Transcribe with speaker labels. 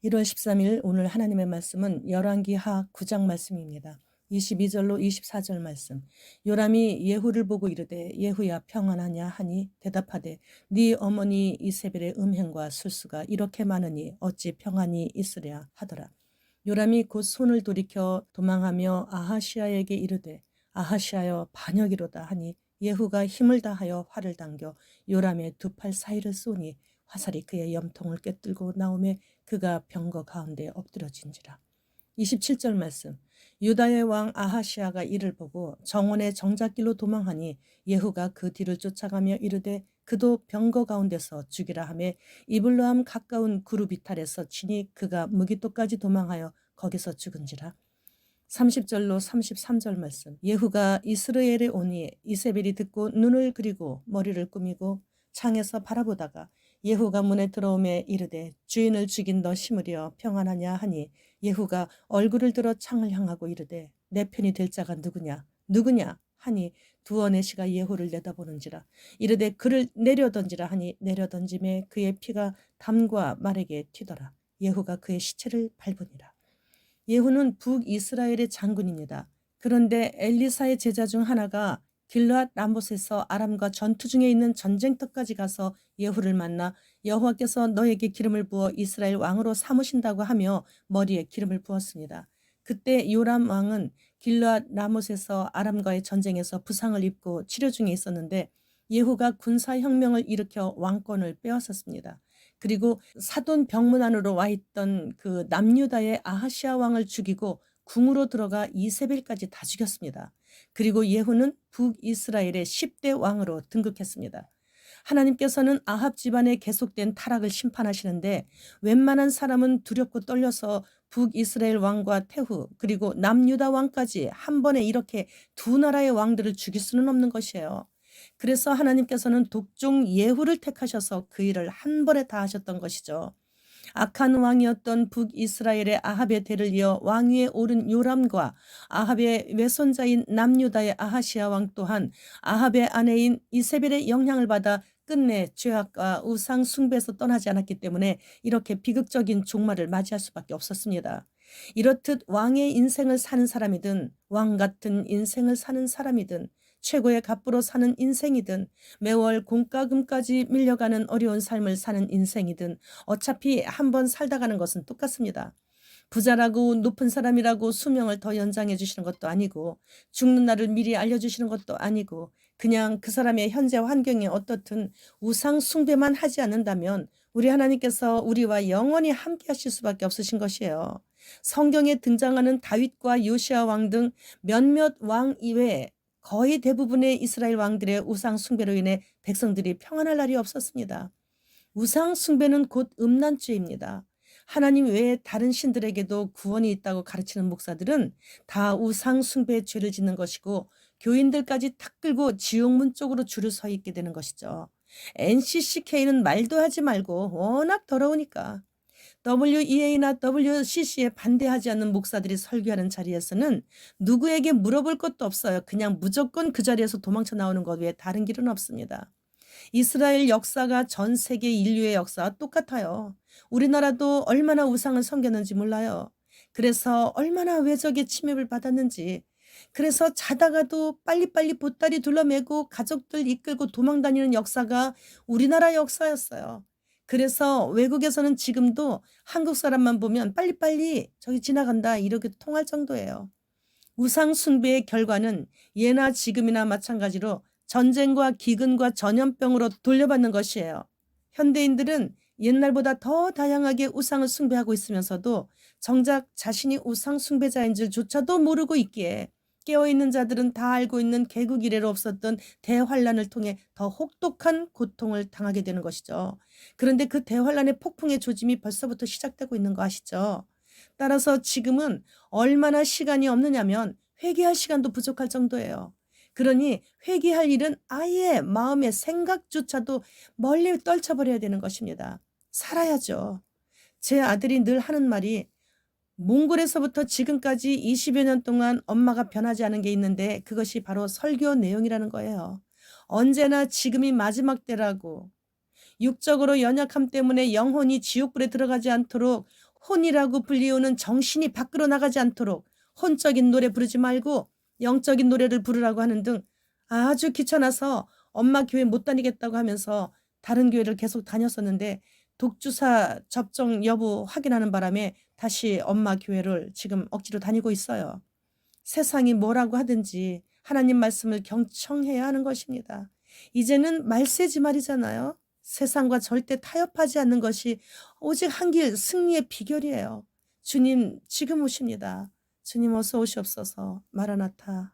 Speaker 1: 1월 13일 오늘 하나님의 말씀은 열왕기하 9장 말씀입니다. 22절로 24절 말씀. 요람이 예후를 보고 이르되 예후야 평안하냐 하니 대답하되 네 어머니 이세벨의 음행과 술수가 이렇게 많으니 어찌 평안이 있으랴 하더라. 요람이 곧 손을 돌이켜 도망하며 아하시아에게 이르되 아하시아여 반역이로다 하니 예후가 힘을 다하여 활을 당겨 요람의 두 팔 사이를 쏘니 화살이 그의 염통을 꿰뚫고 나오매 그가 병거 가운데 엎드러진지라. 27절 말씀. 유다의 왕 아하시아가 이를 보고 정원의 정작길로 도망하니 예후가 그 뒤를 쫓아가며 이르되 그도 병거 가운데서 죽이라 하매 이블로암 가까운 그룹 이탈에서 치니 그가 무기토까지 도망하여 거기서 죽은지라. 30절로 33절 말씀. 예후가 이스라엘에 오니 이세벨이 듣고 눈을 그리고 머리를 꾸미고 창에서 바라보다가 예후가 문에 들어오매 이르되 주인을 죽인 너 심으려 평안하냐 하니 예후가 얼굴을 들어 창을 향하고 이르되 내 편이 될 자가 누구냐 하니 두어 내시가 예후를 내다보는지라. 이르되 그를 내려던지라 하니 내려던짐에 그의 피가 담과 말에게 튀더라. 예후가 그의 시체를 밟으니라. 예후는 북이스라엘의 장군입니다. 그런데 엘리사의 제자 중 하나가 길르앗 라못에서 아람과 전투 중에 있는 전쟁터까지 가서 예후를 만나 여호와께서 너에게 기름을 부어 이스라엘 왕으로 삼으신다고 하며 머리에 기름을 부었습니다. 그때 요람 왕은 길르앗 라못에서 아람과의 전쟁에서 부상을 입고 치료 중에 있었는데 예후가 군사혁명을 일으켜 왕권을 빼앗았습니다. 그리고 사돈 병문 안으로 와 있던 그 남유다의 아하시아 왕을 죽이고 궁으로 들어가 이세벨까지 다 죽였습니다. 그리고 예후는 북이스라엘의 10대 왕으로 등극했습니다. 하나님께서는 아합 집안의 계속된 타락을 심판하시는데 웬만한 사람은 두렵고 떨려서 북이스라엘 왕과 태후 그리고 남유다 왕까지 한 번에 이렇게 두 나라의 왕들을 죽일 수는 없는 것이에요. 그래서 하나님께서는 독종 예후를 택하셔서 그 일을 한 번에 다 하셨던 것이죠. 악한 왕이었던 북이스라엘의 아합의 대를 이어 왕위에 오른 요람과 아합의 외손자인 남유다의 아하시아 왕 또한 아합의 아내인 이세벨의 영향을 받아 끝내 죄악과 우상 숭배에서 떠나지 않았기 때문에 이렇게 비극적인 종말을 맞이할 수밖에 없었습니다. 이렇듯 왕의 인생을 사는 사람이든 왕 같은 인생을 사는 사람이든 최고의 갑부로 사는 인생이든 매월 공과금까지 밀려가는 어려운 삶을 사는 인생이든 어차피 한 번 살다 가는 것은 똑같습니다. 부자라고 높은 사람이라고 수명을 더 연장해 주시는 것도 아니고 죽는 날을 미리 알려주시는 것도 아니고 그냥 그 사람의 현재 환경이 어떻든 우상 숭배만 하지 않는다면 우리 하나님께서 우리와 영원히 함께 하실 수밖에 없으신 것이에요. 성경에 등장하는 다윗과 요시아 왕 등 몇몇 왕 이외에 거의 대부분의 이스라엘 왕들의 우상 숭배로 인해 백성들이 평안할 날이 없었습니다. 우상 숭배는 곧 음란죄입니다. 하나님 외에 다른 신들에게도 구원이 있다고 가르치는 목사들은 다 우상 숭배의 죄를 짓는 것이고 교인들까지 탁 끌고 지옥문 쪽으로 줄을 서 있게 되는 것이죠. NCCK는 말도 하지 말고 워낙 더러우니까. WEA나 WCC에 반대하지 않는 목사들이 설교하는 자리에서는 누구에게 물어볼 것도 없어요. 그냥 무조건 그 자리에서 도망쳐 나오는 것 외에 다른 길은 없습니다. 이스라엘 역사가 전 세계 인류의 역사와 똑같아요. 우리나라도 얼마나 우상을 섬겼는지 몰라요. 그래서 얼마나 외적의 침입을 받았는지, 그래서 자다가도 빨리빨리 보따리 둘러매고 가족들 이끌고 도망다니는 역사가 우리나라 역사였어요. 그래서 외국에서는 지금도 한국 사람만 보면 빨리빨리 저기 지나간다 이렇게 통할 정도예요. 우상 숭배의 결과는 예나 지금이나 마찬가지로 전쟁과 기근과 전염병으로 돌려받는 것이에요. 현대인들은 옛날보다 더 다양하게 우상을 숭배하고 있으면서도 정작 자신이 우상 숭배자인 줄조차도 모르고 있기에 깨어있는 자들은 다 알고 있는 개국 이래로 없었던 대환란을 통해 더 혹독한 고통을 당하게 되는 것이죠. 그런데 그 대환란의 폭풍의 조짐이 벌써부터 시작되고 있는 거 아시죠? 따라서 지금은 얼마나 시간이 없느냐면 회개할 시간도 부족할 정도예요. 그러니 회개할 일은 아예 마음의 생각조차도 멀리 떨쳐버려야 되는 것입니다. 살아야죠. 제 아들이 늘 하는 말이 몽골에서부터 지금까지 20여 년 동안 엄마가 변하지 않은 게 있는데 그것이 바로 설교 내용이라는 거예요. 언제나 지금이 마지막 때라고. 육적으로 연약함 때문에 영혼이 지옥불에 들어가지 않도록 혼이라고 불리우는 정신이 밖으로 나가지 않도록 혼적인 노래 부르지 말고 영적인 노래를 부르라고 하는 등 아주 귀찮아서 엄마 교회 못 다니겠다고 하면서 다른 교회를 계속 다녔었는데 독주사 접종 여부 확인하는 바람에 다시 엄마 교회를 지금 억지로 다니고 있어요. 세상이 뭐라고 하든지 하나님 말씀을 경청해야 하는 것입니다. 이제는 말세지 말이잖아요. 세상과 절대 타협하지 않는 것이 오직 한길 승리의 비결이에요. 주님 지금 오십니다. 주님 어서 오시옵소서. 마라나타.